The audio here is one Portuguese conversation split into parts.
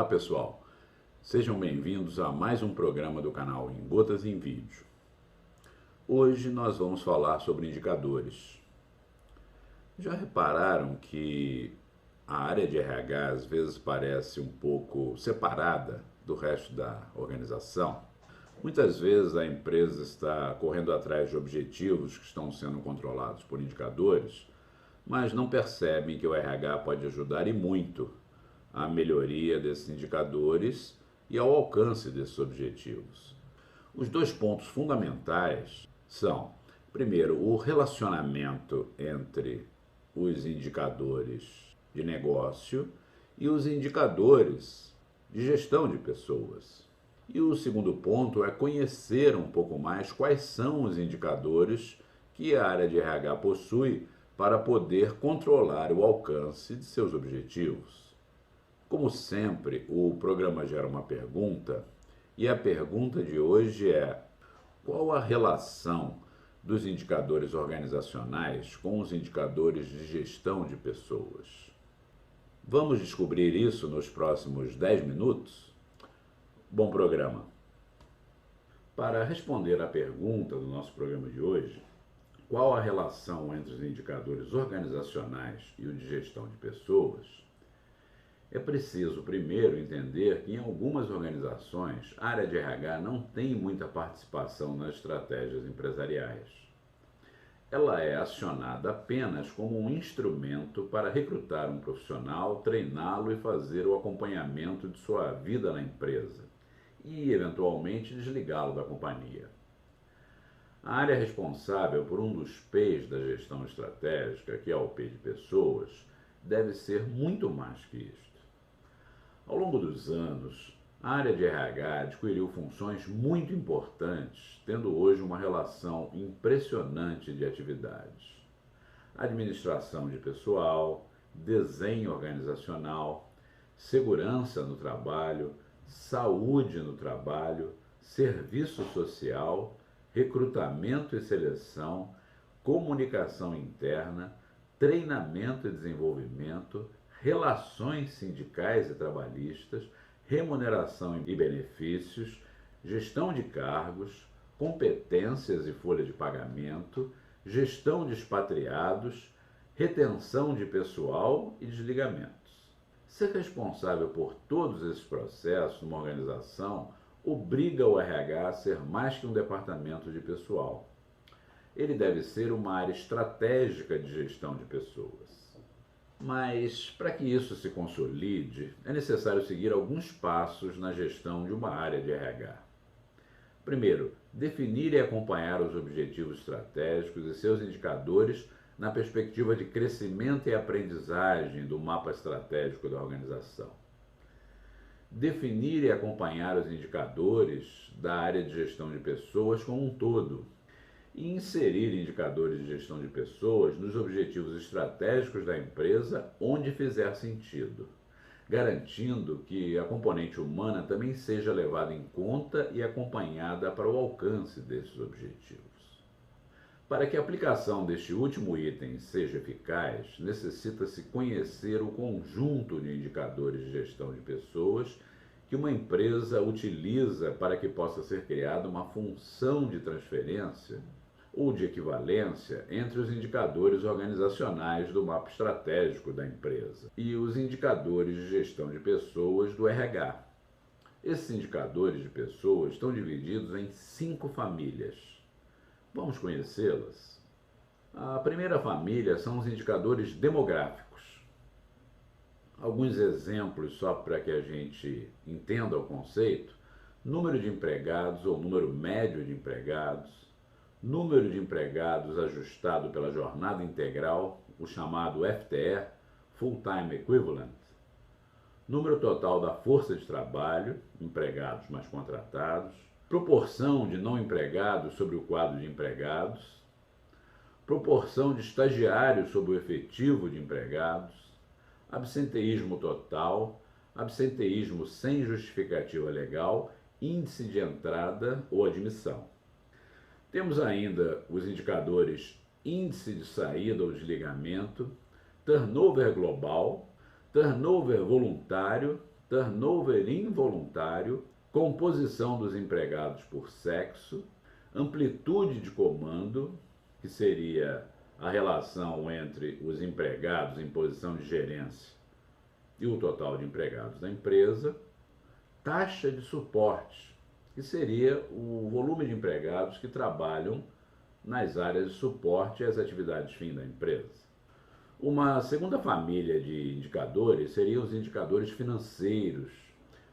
Olá pessoal, sejam bem-vindos a mais um programa do canal Em Gotas em Vídeo. Hoje nós vamos falar sobre indicadores. Já repararam que a área de RH às vezes parece um pouco separada do resto da organização? Muitas vezes a empresa está correndo atrás de objetivos que estão sendo controlados por indicadores, mas não percebem que o RH pode ajudar e muito à melhoria desses indicadores e ao alcance desses objetivos. Os dois pontos fundamentais são, primeiro, o relacionamento entre os indicadores de negócio e os indicadores de gestão de pessoas. E o segundo ponto é conhecer um pouco mais quais são os indicadores que a área de RH possui para poder controlar o alcance de seus objetivos. Como sempre, o programa gera uma pergunta, e a pergunta de hoje é: qual a relação dos indicadores organizacionais com os indicadores de gestão de pessoas? Vamos descobrir isso nos próximos 10 minutos? Bom programa! Para responder à pergunta do nosso programa de hoje, qual a relação entre os indicadores organizacionais e o de gestão de pessoas? É preciso primeiro entender que em algumas organizações a área de RH não tem muita participação nas estratégias empresariais. Ela é acionada apenas como um instrumento para recrutar um profissional, treiná-lo e fazer o acompanhamento de sua vida na empresa e, eventualmente, desligá-lo da companhia. A área responsável por um dos P's da gestão estratégica, que é o P de pessoas, deve ser muito mais que isto. Ao longo dos anos, a área de RH adquiriu funções muito importantes, tendo hoje uma relação impressionante de atividades. Administração de pessoal, desenho organizacional, segurança no trabalho, saúde no trabalho, serviço social, recrutamento e seleção, comunicação interna, treinamento e desenvolvimento, relações sindicais e trabalhistas, remuneração e benefícios, gestão de cargos, competências e folha de pagamento, gestão de expatriados, retenção de pessoal e desligamentos. Ser responsável por todos esses processos numa organização obriga o RH a ser mais que um departamento de pessoal. Ele deve ser uma área estratégica de gestão de pessoas. Mas, para que isso se consolide, é necessário seguir alguns passos na gestão de uma área de RH. Primeiro, definir e acompanhar os objetivos estratégicos e seus indicadores na perspectiva de crescimento e aprendizagem do mapa estratégico da organização. Definir e acompanhar os indicadores da área de gestão de pessoas como um todo, e inserir indicadores de gestão de pessoas nos objetivos estratégicos da empresa onde fizer sentido, garantindo que a componente humana também seja levada em conta e acompanhada para o alcance desses objetivos. Para que a aplicação deste último item seja eficaz, necessita-se conhecer o conjunto de indicadores de gestão de pessoas que uma empresa utiliza para que possa ser criada uma função de transferência ou de equivalência entre os indicadores organizacionais do mapa estratégico da empresa e os indicadores de gestão de pessoas do RH. Esses indicadores de pessoas estão divididos em 5 famílias. Vamos conhecê-las? A primeira família são os indicadores demográficos. Alguns exemplos só para que a gente entenda o conceito: número de empregados ou número médio de empregados, número de empregados ajustado pela jornada integral, o chamado FTE, Full Time Equivalent, número total da força de trabalho, empregados mais contratados, proporção de não empregados sobre o quadro de empregados, proporção de estagiários sobre o efetivo de empregados, absenteísmo total, absenteísmo sem justificativa legal, índice de entrada ou admissão. Temos ainda os indicadores índice de saída ou desligamento, turnover global, turnover voluntário turnover involuntário, composição dos empregados por sexo, amplitude de comando, que seria a relação entre os empregados em posição de gerência e o total de empregados da empresa, taxa de suporte, que seria o volume de empregados que trabalham nas áreas de suporte às atividades fim da empresa. Uma segunda família de indicadores seriam os indicadores financeiros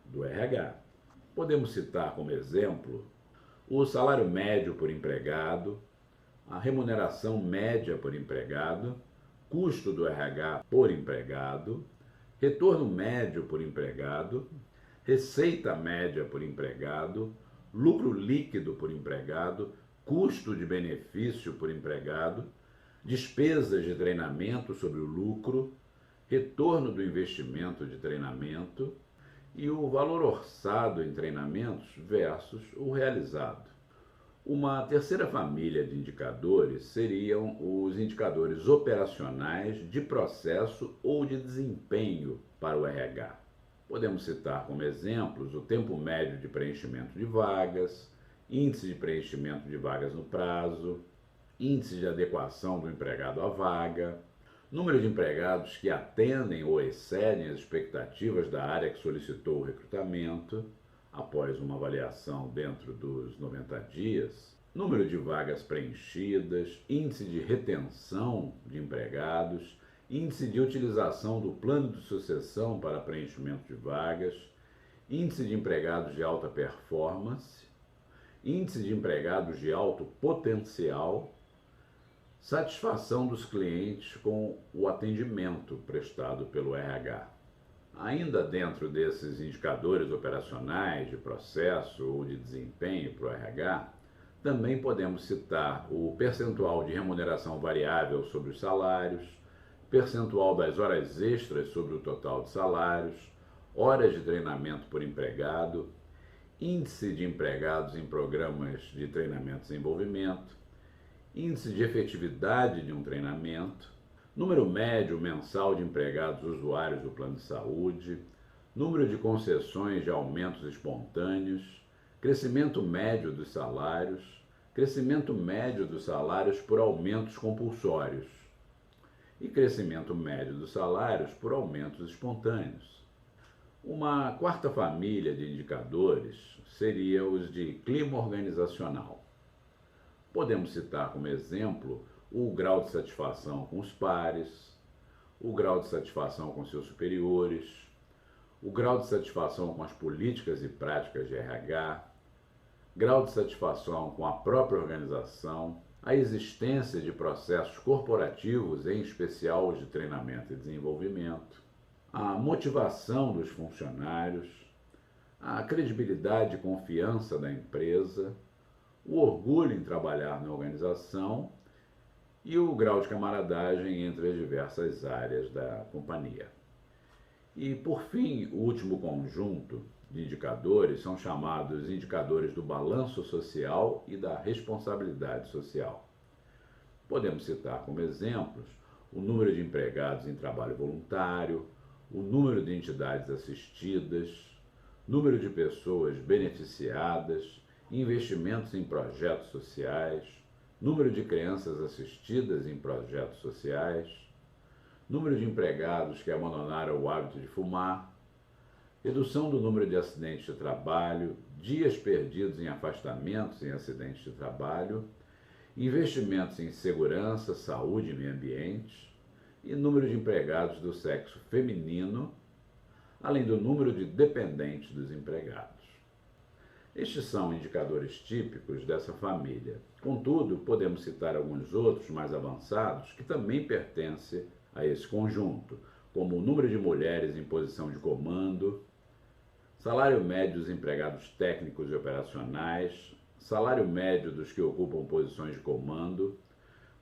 do RH. Podemos citar como exemplo o salário médio por empregado, a remuneração média por empregado, custo do RH por empregado, retorno médio por empregado, receita média por empregado, lucro líquido por empregado, custo de benefício por empregado, despesas de treinamento sobre o lucro, retorno do investimento de treinamento e o valor orçado em treinamentos versus o realizado. Uma terceira família de indicadores seriam os indicadores operacionais de processo ou de desempenho para o RH. Podemos citar como exemplos o tempo médio de preenchimento de vagas, índice de preenchimento de vagas no prazo, índice de adequação do empregado à vaga, número de empregados que atendem ou excedem as expectativas da área que solicitou o recrutamento, após uma avaliação dentro dos 90 dias, número de vagas preenchidas, índice de retenção de empregados, índice de utilização do plano de sucessão para preenchimento de vagas, índice de empregados de alta performance, índice de empregados de alto potencial, satisfação dos clientes com o atendimento prestado pelo RH. Ainda dentro desses indicadores operacionais de processo ou de desempenho para o RH, também podemos citar o percentual de remuneração variável sobre os salários, percentual das horas extras sobre o total de salários, horas de treinamento por empregado, índice de empregados em programas de treinamento e desenvolvimento, índice de efetividade de um treinamento, número médio mensal de empregados usuários do plano de saúde, número de concessões de aumentos espontâneos, crescimento médio dos salários, crescimento médio dos salários por aumentos compulsórios e crescimento médio dos salários por aumentos espontâneos. Uma quarta família de indicadores seria os de clima organizacional. Podemos citar como exemplo o grau de satisfação com os pares, o grau de satisfação com seus superiores, o grau de satisfação com as políticas e práticas de RH, grau de satisfação com a própria organização, a existência de processos corporativos, em especial os de treinamento e desenvolvimento, a motivação dos funcionários, a credibilidade e confiança da empresa, o orgulho em trabalhar na organização e o grau de camaradagem entre as diversas áreas da companhia. E, por fim, o último conjunto de indicadores são chamados indicadores do balanço social e da responsabilidade social. Podemos citar como exemplos o número de empregados em trabalho voluntário, o número de entidades assistidas, número de pessoas beneficiadas, investimentos em projetos sociais, número de crianças assistidas em projetos sociais, número de empregados que abandonaram o hábito de fumar, redução do número de acidentes de trabalho, dias perdidos em afastamentos em acidentes de trabalho, investimentos em segurança, saúde e meio ambiente, e número de empregados do sexo feminino, além do número de dependentes dos empregados. Estes são indicadores típicos dessa família. Contudo, podemos citar alguns outros mais avançados que também pertencem a esse conjunto, como o número de mulheres em posição de comando, salário médio dos empregados técnicos e operacionais, salário médio dos que ocupam posições de comando,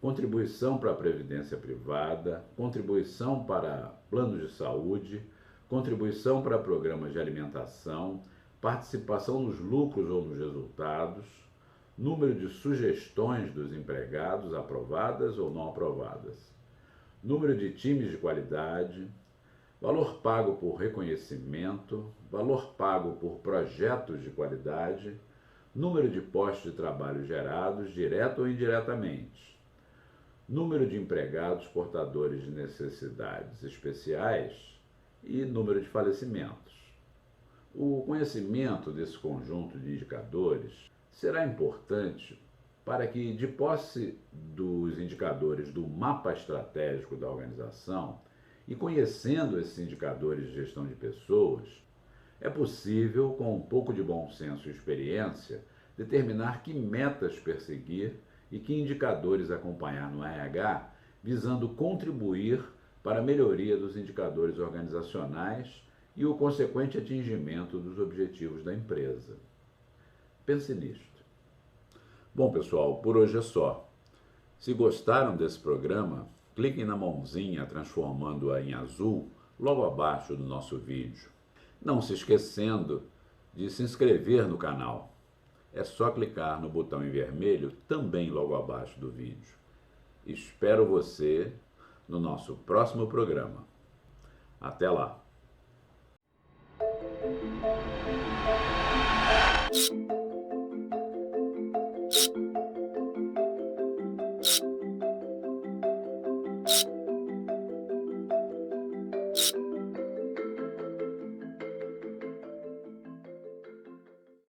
contribuição para a previdência privada, contribuição para planos de saúde, contribuição para programas de alimentação, participação nos lucros ou nos resultados, número de sugestões dos empregados aprovadas ou não aprovadas, número de times de qualidade, valor pago por reconhecimento, valor pago por projetos de qualidade, número de postos de trabalho gerados, direto ou indiretamente, número de empregados portadores de necessidades especiais e número de falecimentos. O conhecimento desse conjunto de indicadores será importante para que, de posse dos indicadores do mapa estratégico da organização e conhecendo esses indicadores de gestão de pessoas, é possível, com um pouco de bom senso e experiência, determinar que metas perseguir e que indicadores acompanhar no RH, visando contribuir para a melhoria dos indicadores organizacionais e o consequente atingimento dos objetivos da empresa. Pense nisto. Bom, pessoal, por hoje é só. Se gostaram desse programa, cliquem na mãozinha transformando-a em azul logo abaixo do nosso vídeo. Não se esquecendo de se inscrever no canal. É só clicar no botão em vermelho também logo abaixo do vídeo. Espero você no nosso próximo programa. Até lá!